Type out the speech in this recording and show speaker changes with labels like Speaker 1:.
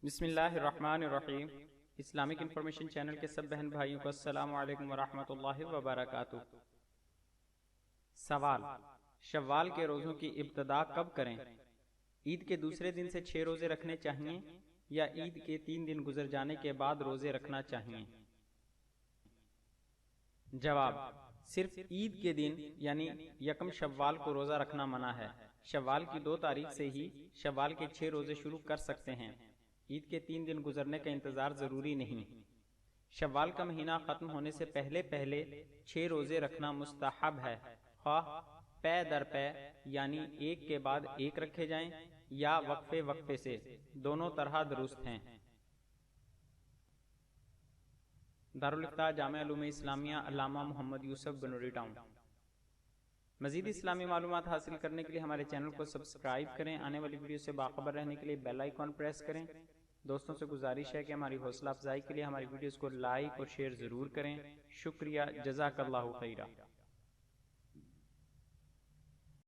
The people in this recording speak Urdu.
Speaker 1: بسم اللہ الرحمن الرحیم۔ اسلامک انفارمیشن چینل کے سب بہن بھائیوں کو السلام علیکم ورحمۃ اللہ وبرکاتہ۔ سوال: شوال کے روزوں کی ابتدا کب کریں؟ عید کے دوسرے دن سے 6 روزے رکھنے چاہیے یا عید کے 3 دن گزر جانے کے بعد روزے رکھنا چاہیے؟ جواب: صرف عید کے دن یعنی یکم شوال کو روزہ رکھنا منع ہے۔ شوال کی 2 تاریخ سے ہی شوال کے 6 روزے شروع کر سکتے ہیں۔ عید کے 3 دن گزرنے کا انتظار ضروری نہیں۔ شوال کا مہینہ ختم ہونے سے پہلے 6 روزے رکھنا مستحب ہے، خواہ پے در پے یعنی ایک کے بعد ایک رکھے جائیں یا وقفے سے، دونوں طرح درست ہیں۔ دارالفتاح جامعہ علوم اسلامیہ علامہ محمد یوسف گنوری ٹاؤن۔ مزید اسلامی معلومات حاصل کرنے کے لیے ہمارے چینل کو سبسکرائب کریں۔ آنے والی ویڈیو سے باخبر رہنے کے لیے بیل آئیکن پریس کریں۔ دوستوں سے گزارش ہے کہ ہماری حوصلہ افزائی کے لیے ہماری ویڈیوز کو لائک اور شیئر ضرور کریں۔ شکریہ، جزاک اللہ خیرہ۔